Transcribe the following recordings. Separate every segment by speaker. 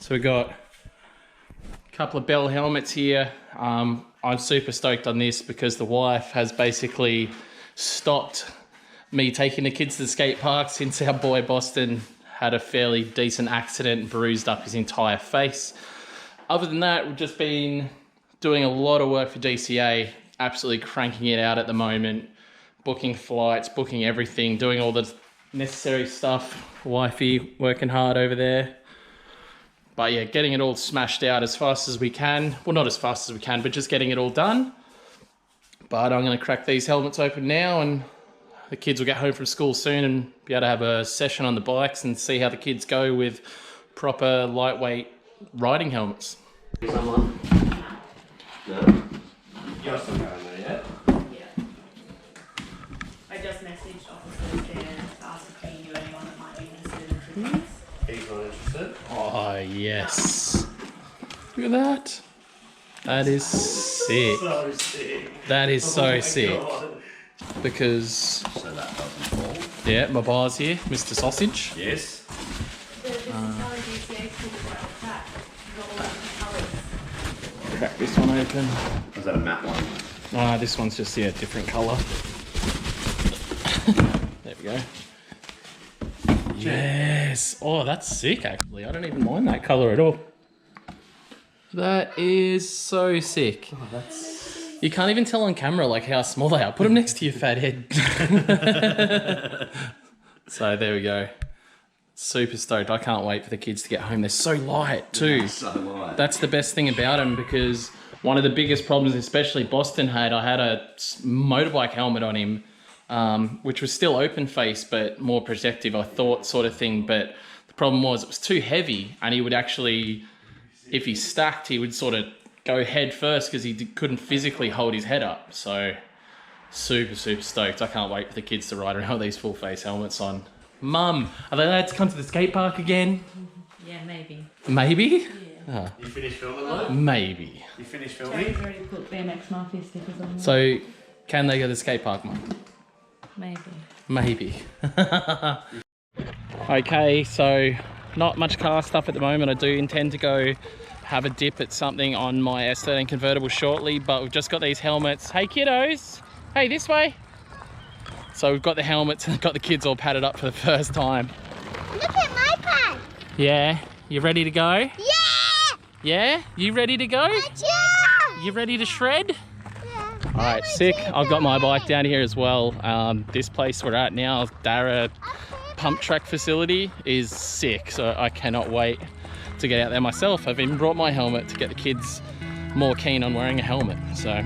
Speaker 1: So we got a couple of Bell helmets here. I'm super stoked on this because the wife has basically stopped me taking the kids to the skate park since our boy Boston had a fairly decent accident and bruised up his entire face. Other than that, we've just been doing a lot of work for DCA, absolutely cranking it out at the moment, booking flights, booking everything, doing all the necessary stuff. Wifey working hard over there. But yeah, getting it all smashed out as fast as we can. Well, not as fast as we can, but just getting it all done. But I'm gonna crack these helmets open now and the kids will get home from school soon and be able to have a session on the bikes and see how the kids go with proper lightweight riding helmets.
Speaker 2: Someone? No. You're still going there yet?
Speaker 3: Yeah. I just messaged officers there to ask if they knew anyone that might be interested in treatments.
Speaker 2: He's not interested.
Speaker 1: Oh, yes. Look at that. That is sick.
Speaker 2: So sick.
Speaker 1: That is so sick.
Speaker 2: God.
Speaker 1: Because,
Speaker 2: So that doesn't fall.
Speaker 1: yeah, my bar's here, Mr. Sausage.
Speaker 2: Yes.
Speaker 1: Crack this one open.
Speaker 2: Is that a matte one?
Speaker 1: This one's just, yeah, different colour. There we go. Yes. Oh, that's sick, actually. I don't even mind that colour at all. That is so sick.
Speaker 2: Oh, that's...
Speaker 1: You can't even tell on camera like how small they are. Put them next to your fat head. So there we go. Super stoked. I can't wait for the kids to get home. They're so light too.
Speaker 2: That's so light.
Speaker 1: That's the best thing about them, because one of the biggest problems, especially Boston had, I had a motorbike helmet on him, which was still open face, but more protective, I thought, sort of thing. But the problem was it was too heavy, and he would actually, if he stacked, he would sort of go head first because he couldn't physically hold his head up. So super stoked. I can't wait for the kids to ride around with these full face helmets on. Mum, are they allowed to come to the skate park again?
Speaker 3: Yeah, maybe.
Speaker 1: Maybe?
Speaker 3: Yeah.
Speaker 2: You finished filming though?
Speaker 1: Maybe.
Speaker 2: You finished
Speaker 3: James
Speaker 2: filming?
Speaker 3: already put BMX Mafia stickers on there.
Speaker 1: So can they go to the skate park, Mum?
Speaker 3: Maybe.
Speaker 1: Maybe. Okay, so not much car stuff at the moment. I do intend to go have a dip at something on my S14 convertible shortly, but we've just got these helmets. Hey kiddos, hey, this way. So we've got the helmets and got the kids all padded up for the first time.
Speaker 4: Look at my pad.
Speaker 1: Yeah, you ready to go?
Speaker 4: Yeah.
Speaker 1: Yeah, you ready to go?
Speaker 4: Yeah.
Speaker 1: You ready to shred?
Speaker 4: Yeah.
Speaker 1: All right, sick. I've got my bike down here as well. This place we're at now, Dara Pump Track Facility, is sick. So I cannot wait to get out there myself. I've even brought my helmet to get the kids more keen on wearing a helmet. So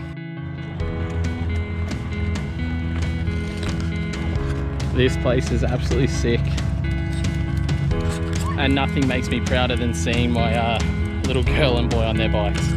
Speaker 1: this place is absolutely sick. And nothing makes me prouder than seeing my little girl and boy on their bikes.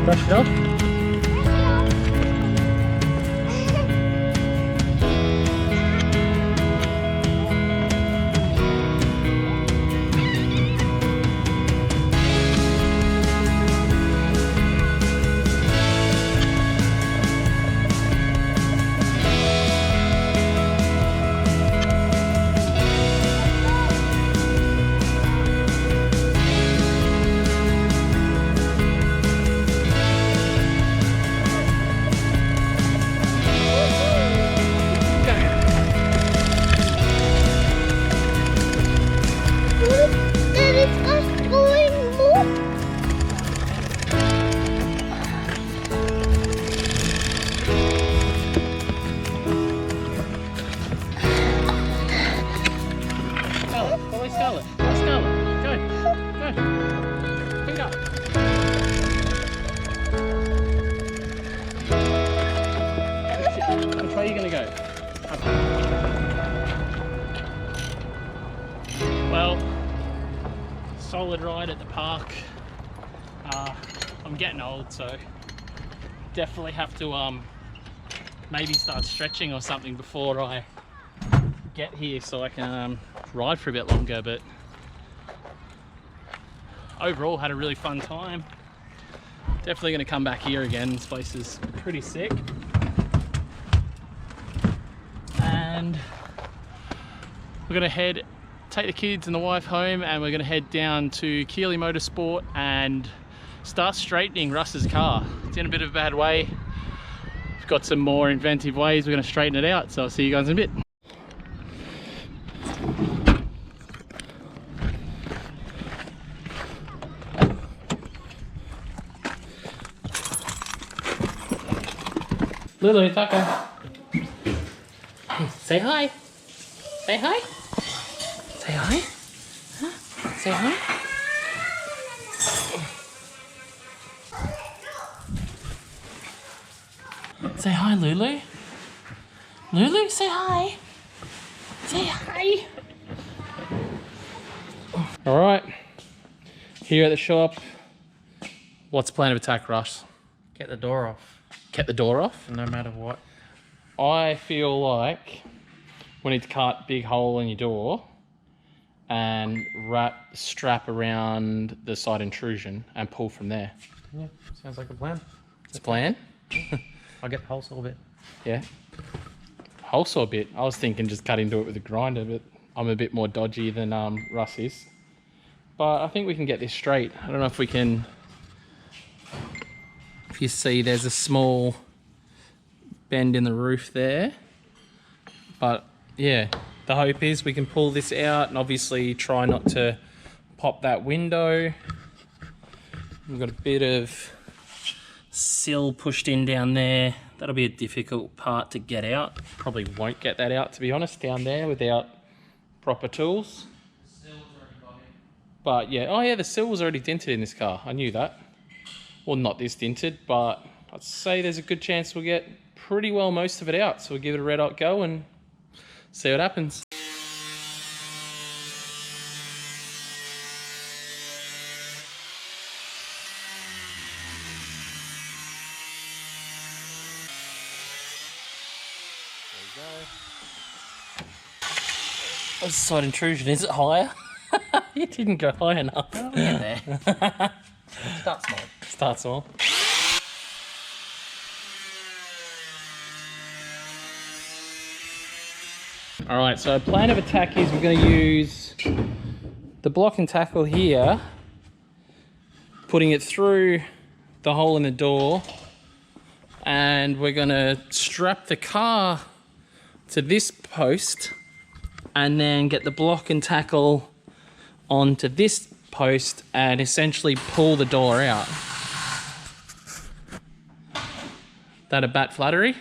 Speaker 1: Brush it off. outside at the park. I'm getting old, so definitely have to maybe start stretching or something before I get here so I can ride for a bit longer. But overall, had a really fun time. Definitely going to come back here again. This place is pretty sick. And we're going to take the kids and the wife home, and we're going to head down to Keeley Motorsport and start straightening Russ's car. It's in a bit of a bad way. We've got some more inventive ways we're going to straighten it out, so I'll see you guys in a bit. Lulu, Taco. Say hi. Say hi. Say hi. Huh? Say hi. Say hi, Lulu. Lulu, say hi. Say hi. All right. Here at the shop. What's the plan of attack, Russ?
Speaker 2: Get the door off.
Speaker 1: Get the door off?
Speaker 2: No matter what.
Speaker 1: I feel like we need to cut a big hole in your door and strap around the side intrusion and pull from there.
Speaker 2: Yeah, sounds like a plan.
Speaker 1: It's a plan?
Speaker 2: I'll get the whole saw bit.
Speaker 1: Yeah. Whole saw bit. I was thinking just cut into it with a grinder, but I'm a bit more dodgy than Russ is. But I think we can get this straight. I don't know if we can... If you see, there's a small bend in the roof there. But yeah, the hope is we can pull this out and obviously try not to pop that window. We've got a bit of sill pushed in down there. That'll be a difficult part to get out. Probably won't get that out, to be honest, down there without proper tools. But yeah, oh yeah, the sill was already dented in this car. I knew that. Well, not this dented, but I'd say there's a good chance we'll get pretty well most of it out. So we'll give it a red hot go and see what happens. There we go. Oh, side intrusion, is it higher? You didn't go high enough.
Speaker 2: Oh, yeah, there. Start small.
Speaker 1: Start small. Alright, so our plan of attack is we're going to use the block and tackle here, putting it through the hole in the door, and we're going to strap the car to this post and then get the block and tackle onto this post and essentially pull the door out. That a bat flattery?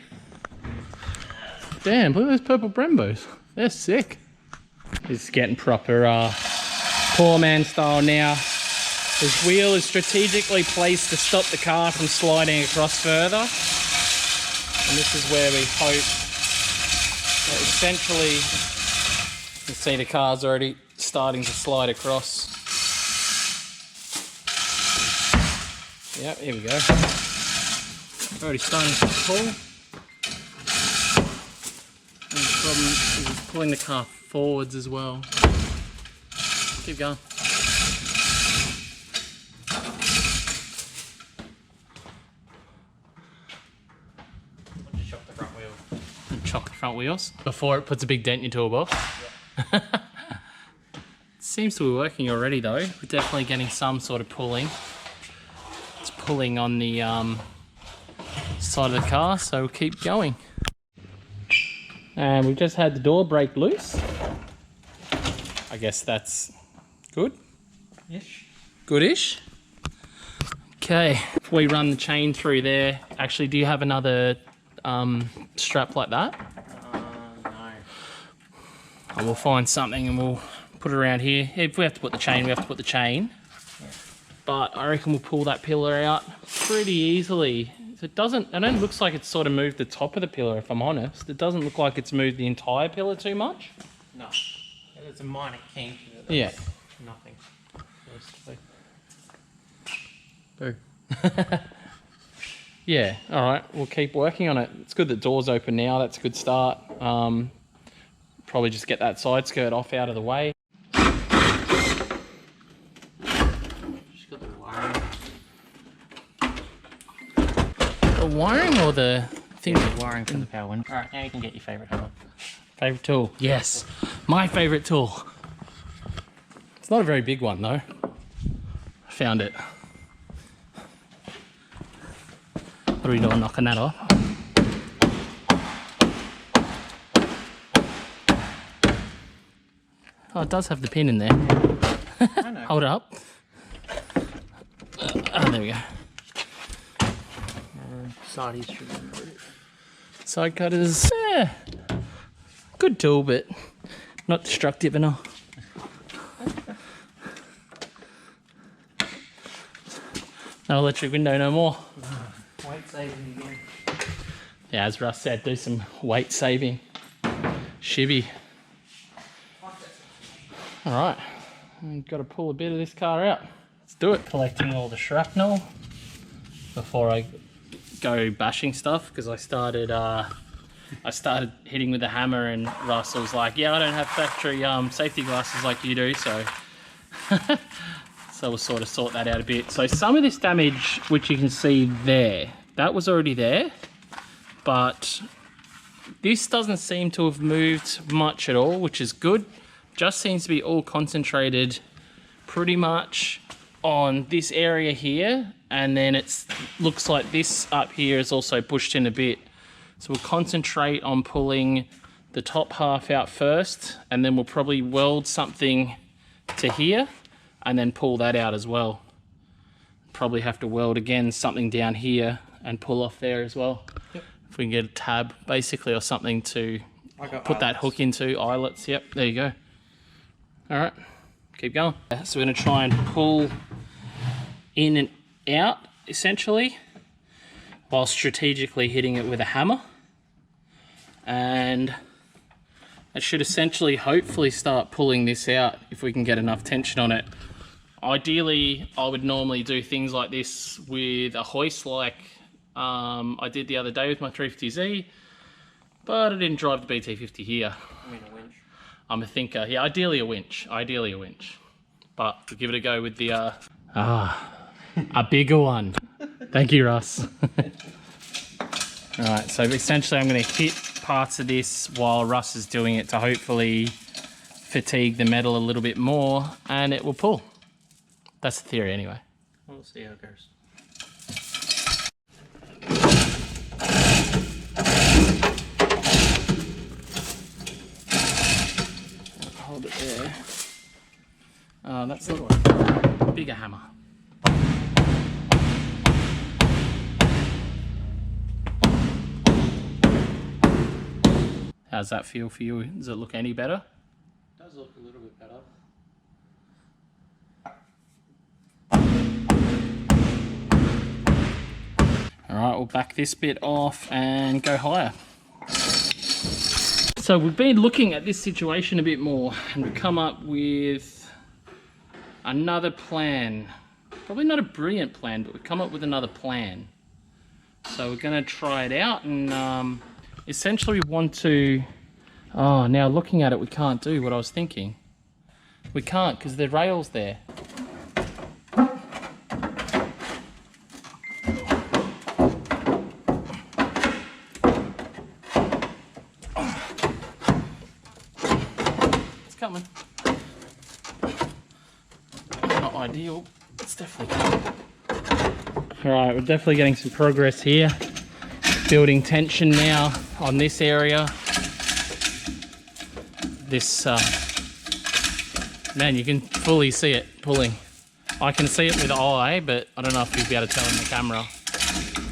Speaker 1: Damn, look at those purple Brembos. They're sick. It's getting proper poor man style now. This wheel is strategically placed to stop the car from sliding across further. And this is where we hope that essentially, you can see the car's already starting to slide across. Yep, here we go. Already starting to pull. And the problem is it's pulling the car forwards as well. Keep going.
Speaker 2: Just shock the front wheel.
Speaker 1: Chock the front wheels before it puts a big dent in your toolbox. Yep. Seems to be working already though. We're definitely getting some sort of pulling. It's pulling on the side of the car, so we'll keep going. And we've just had the door break loose. I guess that's good.
Speaker 2: Ish.
Speaker 1: Goodish. Okay, if we run the chain through there, actually, do you have another strap like that?
Speaker 2: No.
Speaker 1: Oh, we'll find something and we'll put it around here. If we have to put the chain, we have to put the chain.
Speaker 2: Yeah.
Speaker 1: But I reckon we'll pull that pillar out pretty easily. It doesn't, it only looks like it's sort of moved the top of the pillar, if I'm honest. It doesn't look like it's moved the entire pillar too much.
Speaker 2: No. There's a minor kink.
Speaker 1: Yeah.
Speaker 2: Nothing. Boo.
Speaker 1: Yeah, all right, we'll keep working on it. It's good that door's open now. That's a good start. Probably just get that side skirt off out of the way.
Speaker 2: Just got the wiring.
Speaker 1: The wiring or the thing?
Speaker 2: The wiring for the power one. Alright, now you can get your favourite tool.
Speaker 1: Favorite tool? Yes, my favorite tool. It's not a very big one though. I found it. What are we doing, knocking that off? Oh, it does have the pin in there.
Speaker 2: I know.
Speaker 1: Hold it up. Oh, there we go.
Speaker 2: Side should be pretty.
Speaker 1: Side cutters, good tool, but not destructive enough. No electric window no more.
Speaker 2: Weight saving again.
Speaker 1: Yeah, as Russ said, do some weight saving. Shibby. All right, I've got to pull a bit of this car out. Let's do it. Collecting all the shrapnel before I go bashing stuff, because I started hitting with the hammer, and Russ was like, yeah, I don't have factory safety glasses like you do, so so we'll sort that out a bit. So some of this damage, which you can see there, that was already there, but this doesn't seem to have moved much at all, which is good. Just seems to be all concentrated pretty much on this area here, and then it looks like this up here is also pushed in a bit. So we'll concentrate on pulling the top half out first, and then we'll probably weld something to here and then pull that out as well. Probably have to weld again something down here and pull off there as well.
Speaker 2: Yep.
Speaker 1: If we can get a tab basically or something to put that
Speaker 2: eyelets.
Speaker 1: hook into. Eyelets, yep, there you go. All right, keep going. So we're gonna try and pull in and out essentially, while strategically hitting it with a hammer. And it should essentially hopefully start pulling this out if we can get enough tension on it. Ideally, I would normally do things like this with a hoist like I did the other day with my 350Z, but I didn't drive the BT50 here.
Speaker 2: I mean a winch.
Speaker 1: I'm a thinker. Yeah, ideally a winch. Ideally a winch. But we'll give it a go with the a bigger one. Thank you, Russ. All right, so essentially I'm going to hit parts of this while Russ is doing it to hopefully fatigue the metal a little bit more, and it will pull. That's the theory anyway.
Speaker 2: We'll see how it goes.
Speaker 1: Hold it there. That's the one. Bigger hammer. How's that feel for you? Does it look any better?
Speaker 2: It does look a little bit better.
Speaker 1: All right, we'll back this bit off and go higher. So we've been looking at this situation a bit more, and we've come up with another plan. Probably not a brilliant plan, but we've come up with another plan. So we're gonna try it out, and essentially we want to, oh, now looking at it, we can't do what I was thinking. We can't, because the rail's there. It's coming. Not ideal. It's definitely coming. All right, we're definitely getting some progress here. Building tension now on this area. This, man, you can fully see it pulling. I can see it with the eye, but I don't know if you'll be able to tell in the camera.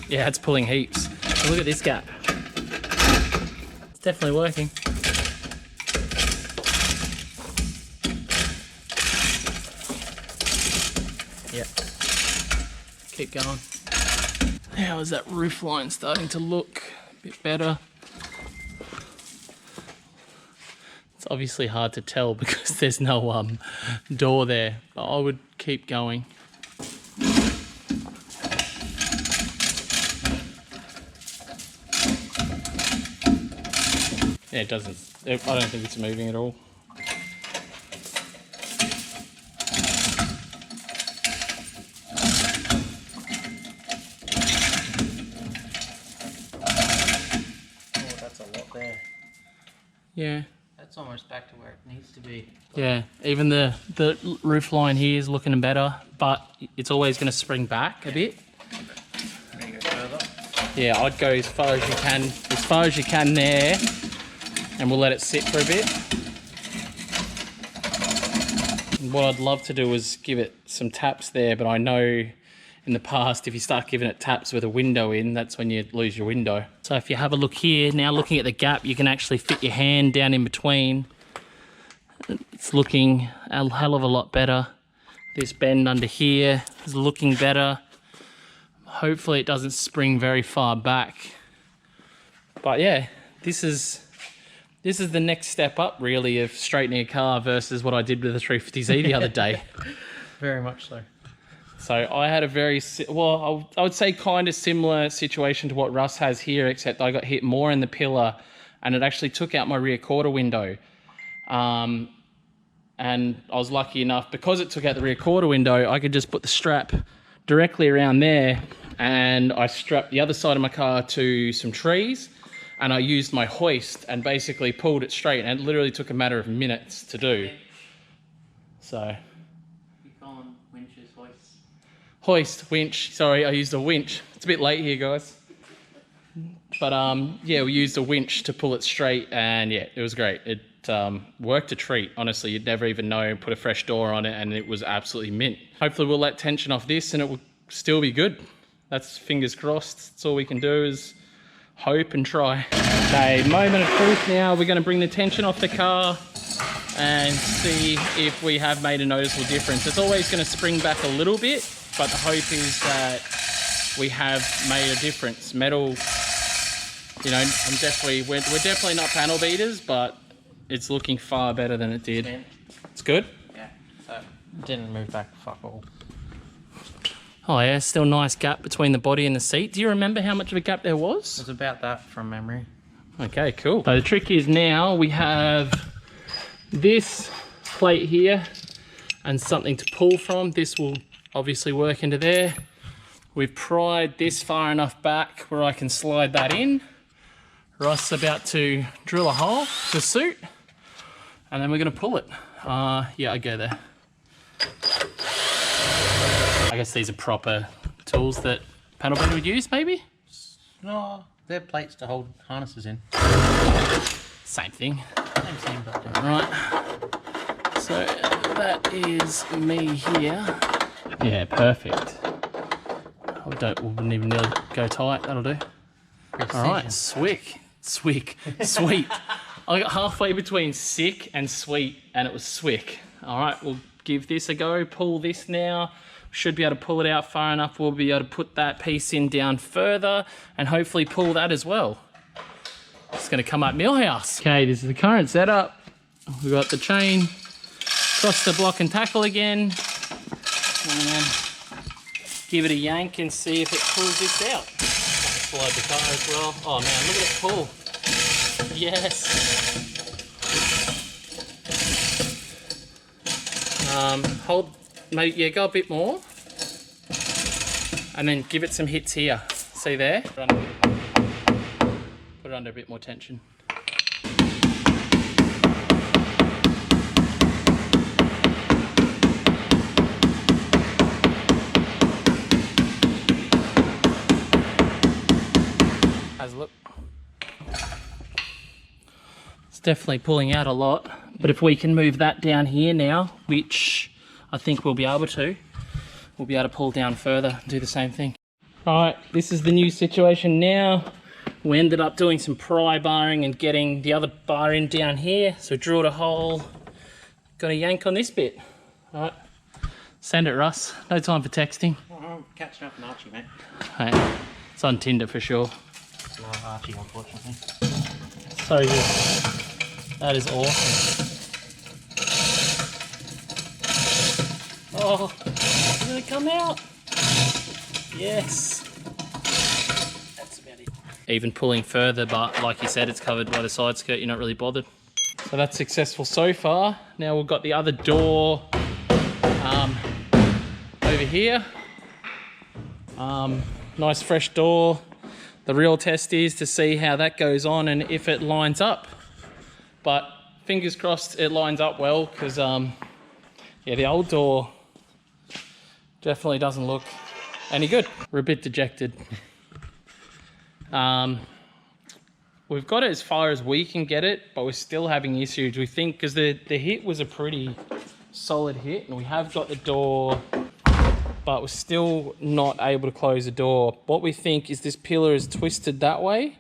Speaker 1: Yeah, it's pulling heaps. But look at this gap. It's definitely working. Yep. Keep going. How is that roof line starting to look a bit better? It's obviously hard to tell because there's no door there, but I would keep going. Yeah, it doesn't. I don't think it's moving at all.
Speaker 2: Oh, that's a lot there.
Speaker 1: Yeah.
Speaker 2: That's almost back to where it needs to be.
Speaker 1: Yeah, even the roof line here is looking better, but it's always going to spring back a bit.
Speaker 2: There you go further.
Speaker 1: Yeah, I'd go as far as you can there, and we'll let it sit for a bit. And what I'd love to do is give it some taps there, but I know in the past, if you start giving it taps with a window in, that's when you lose your window. So if you have a look here, now looking at the gap, you can actually fit your hand down in between. It's looking a hell of a lot better. This bend under here is looking better. Hopefully it doesn't spring very far back. But yeah, this is the next step up really of straightening a car versus what I did with the 350Z the other day.
Speaker 2: Very much so.
Speaker 1: So I had a very, well, I would say kind of similar situation to what Russ has here, except I got hit more in the pillar and it actually took out my rear quarter window. And I was lucky enough, because it took out the rear quarter window, I could just put the strap directly around there, and I strapped the other side of my car to some trees, and I used my hoist and basically pulled it straight, and it literally took a matter of minutes to do. So... Hoist, winch, sorry, I used a winch. It's a bit late here, guys. But yeah, we used a winch to pull it straight, and yeah, it was great. It worked a treat, honestly. You'd never even know. Put a fresh door on it, and it was absolutely mint. Hopefully we'll let tension off this, and it will still be good. That's fingers crossed. That's all we can do is hope and try. Okay, moment of truth now. We're gonna bring the tension off the car and see if we have made a noticeable difference. It's always gonna spring back a little bit, but the hope is that we have made a difference. Metal, you know, we're definitely not panel beaters, but it's looking far better than it did. It's good?
Speaker 2: Yeah, so it didn't move back fuck all.
Speaker 1: Oh yeah, still nice gap between the body and the seat. Do you remember how much of a gap there was?
Speaker 2: It was about that from memory.
Speaker 1: Okay, cool. So the trick is now we have this plate here and something to pull from. This will obviously work into there. We've pried this far enough back where I can slide that in. Ross is about to drill a hole to suit, and then we're gonna pull it. Yeah, I go there. I guess these are proper tools that panel beater would use, maybe?
Speaker 2: No, they're plates to hold harnesses in.
Speaker 1: Same thing.
Speaker 2: Same thing, but
Speaker 1: Right. So that is me here. Yeah, perfect. We wouldn't even need to go tight. That'll do. All right, sweet. I got halfway between sick and sweet, and it was swick. All right, we'll give this a go. Pull this now. Should be able to pull it out far enough. We'll be able to put that piece in down further, and hopefully pull that as well. It's going to come up Millhouse. Okay, this is the current setup. We've got the chain across the block and tackle again. And give it a yank and see if it pulls this out. Slide the car as well. Oh man, look at it pull. Yes. Hold, maybe, yeah, go a bit more. And then give it some hits here. See there? Put it under a bit more tension. Has a look. It's definitely pulling out a lot, but if we can move that down here now, which I think we'll be able to pull down further and do the same thing. All right, this is the new situation now. We ended up doing some pry barring and getting the other bar in down here. So drilled a hole, got a yank on this bit. All right, send it, Russ. No time for texting.
Speaker 2: I'm catching up on Archie, mate.
Speaker 1: Right. It's on Tinder for sure.
Speaker 2: No, Archie, unfortunately.
Speaker 1: So good. That is awesome. Oh, did it come out? Yes. That's about even pulling further, but like you said, it's covered by the side skirt, you're not really bothered. So that's successful so far. Now we've got the other door over here. Nice fresh door. The real test is to see how that goes on and if it lines up. But fingers crossed it lines up well, because yeah, the old door definitely doesn't look any good. We're a bit dejected. We've got it as far as we can get it, but we're still having issues. We think, because the hit was a pretty solid hit, and we have got the door, but we're still not able to close the door. What we think is this pillar is twisted that way,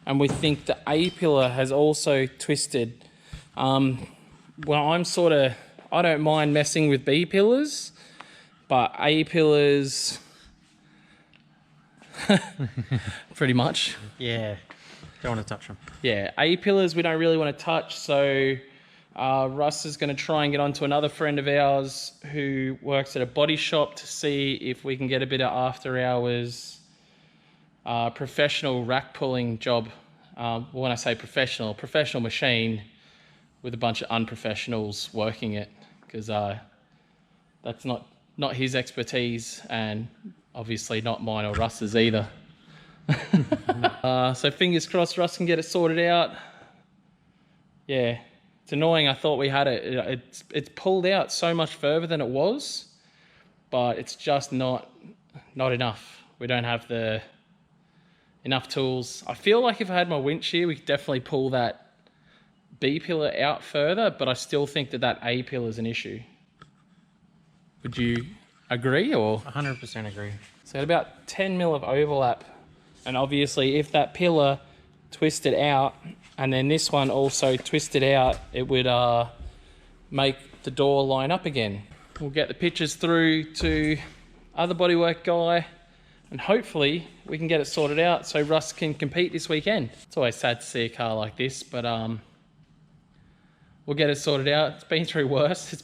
Speaker 1: and we think the A pillar has also twisted. Well, I don't mind messing with B pillars, but A pillars, pretty much.
Speaker 5: Yeah, don't want to touch them.
Speaker 1: Yeah, A pillars we don't really want to touch, so Russ is going to try and get onto another friend of ours who works at a body shop to see if we can get a bit of after hours professional rack pulling job. When I say professional machine with a bunch of unprofessionals working it, because that's not his expertise, and obviously not mine or Russ's either. So fingers crossed Russ can get it sorted out. Yeah, it's annoying. I thought we had it. It's pulled out so much further than it was, but it's just not enough. We don't have the enough tools. I feel like if I had my winch here, we could definitely pull that B pillar out further, but I still think that A pillar is an issue. Would you agree, or?
Speaker 5: 100% agree.
Speaker 1: So at about 10 mil of overlap, and obviously if that pillar twisted out and then this one also twisted out, it would make the door line up again. We'll get the pictures through to other bodywork guy, and hopefully we can get it sorted out so Russ can compete this weekend. It's always sad to see a car like this, but we'll get it sorted out. It's been through worse. It's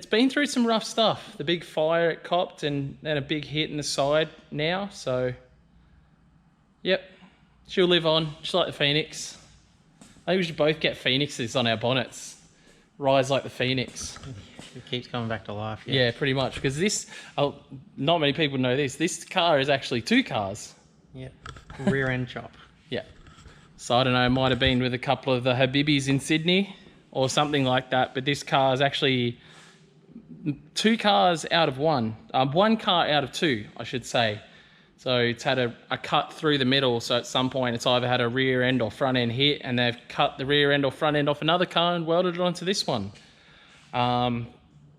Speaker 1: been through some rough stuff. The big fire it copped, and then a big hit in the side now. So, yep, she'll live on. She's like the Phoenix. I think we should both get Phoenixes on our bonnets. Rise like the Phoenix.
Speaker 5: It keeps coming back to life.
Speaker 1: Yeah, pretty much. Because this, not many people know this. This car is actually two cars.
Speaker 5: Yep. Rear end chop.
Speaker 1: Yeah. So I don't know. It might have been with a couple of the Habibis in Sydney or something like that, but this car is actually two cars out of one. One car out of two, I should say. So it's had a cut through the middle, so at some point it's either had a rear end or front end hit, and they've cut the rear end or front end off another car and welded it onto this one.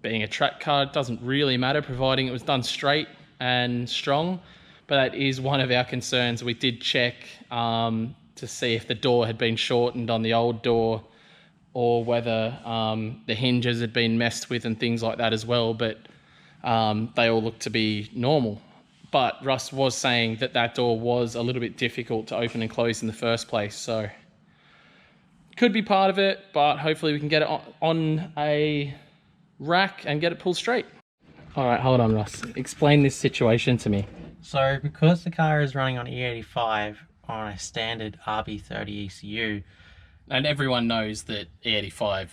Speaker 1: Being a track car, it doesn't really matter, providing it was done straight and strong, but that is one of our concerns. We did check to see if the door had been shortened on the old door, or whether the hinges had been messed with and things like that as well, but they all look to be normal. But Russ was saying that that door was a little bit difficult to open and close in the first place, so could be part of it, but hopefully we can get it on a rack and get it pulled straight. All right, hold on, Russ. Explain this situation to me.
Speaker 5: So because the car is running on E85 on a standard RB30 ECU,
Speaker 1: And everyone knows that E85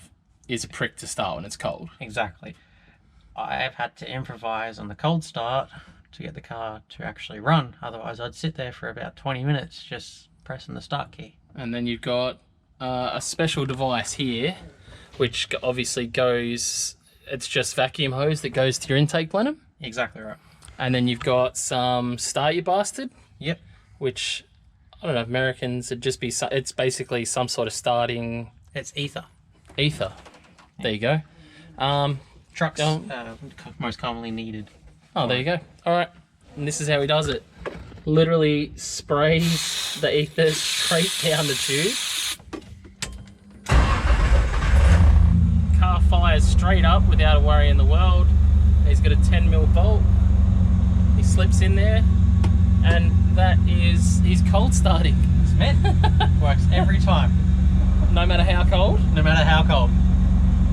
Speaker 1: is a prick to start when it's cold.
Speaker 5: exactly, I've had to improvise on the cold start to get the car to actually run. Otherwise I'd sit there for about 20 minutes just pressing the start key.
Speaker 1: And then you've got a special device here, which obviously goes, it's just vacuum hose that goes to your intake plenum.
Speaker 5: Exactly right.
Speaker 1: And then you've got some Start You Bastard,
Speaker 5: Yep.
Speaker 1: which, I don't know, Americans, it'd just be, it's basically some sort of starting
Speaker 5: It's ether.
Speaker 1: ether. There you go.
Speaker 5: Trucks most commonly needed.
Speaker 1: Oh, there you go. All right. And this is how he does it. Literally sprays the ether straight down the tube. Car fires straight up without a worry in the world. He's got a 10 mil bolt. He slips in there, and that is his cold starting.
Speaker 5: Smith works every time,
Speaker 1: No matter how cold.
Speaker 5: no matter how cold.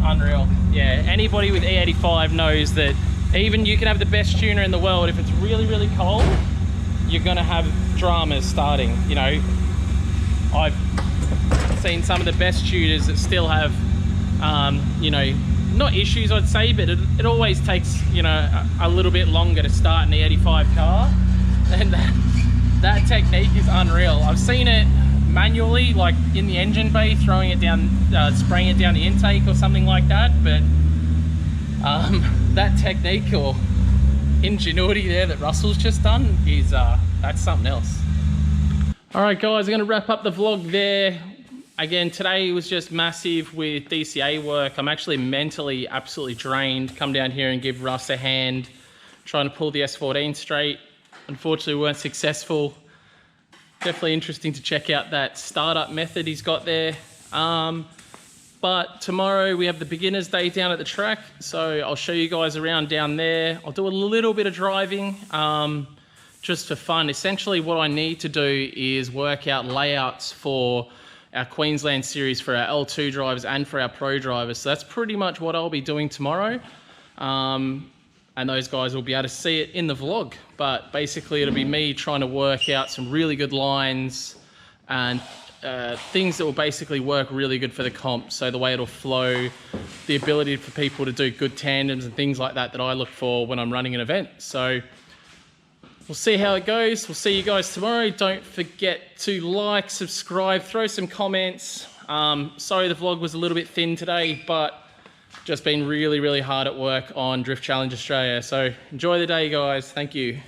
Speaker 1: Unreal. Yeah, anybody with E85 knows that even you can have the best tuner in the world, if it's really, really cold, you're gonna have dramas starting. You know, I've seen some of the best shooters that still have, you know, not issues I'd say, but it always takes, you know, a little bit longer to start an E85 car, and that technique is unreal. I've seen it manually, like in the engine bay, throwing it down, spraying it down the intake or something like that, but that technique or ingenuity there that Russell's just done is that's something else. All right guys, I'm gonna wrap up the vlog there. Again, today was just massive with DCA work. I'm actually mentally absolutely drained. Come down here and give Russ a hand trying to pull the S14 straight. Unfortunately, we weren't successful. Definitely interesting to check out that startup method he's got there. But tomorrow we have the beginner's day down at the track, so I'll show you guys around down there. I'll do a little bit of driving just for fun. Essentially what I need to do is work out layouts for our Queensland series for our L2 drivers and for our pro drivers. So that's pretty much what I'll be doing tomorrow. And those guys will be able to see it in the vlog. But basically it'll be me trying to work out some really good lines and things that will basically work really good for the comp. So the way it'll flow, the ability for people to do good tandems and things like that that I look for when I'm running an event. So we'll see how it goes. We'll see you guys tomorrow. Don't forget to like, subscribe, throw some comments. Sorry the vlog was a little bit thin today, but just been really, really hard at work on Drift Challenge Australia. So enjoy the day, guys. Thank you.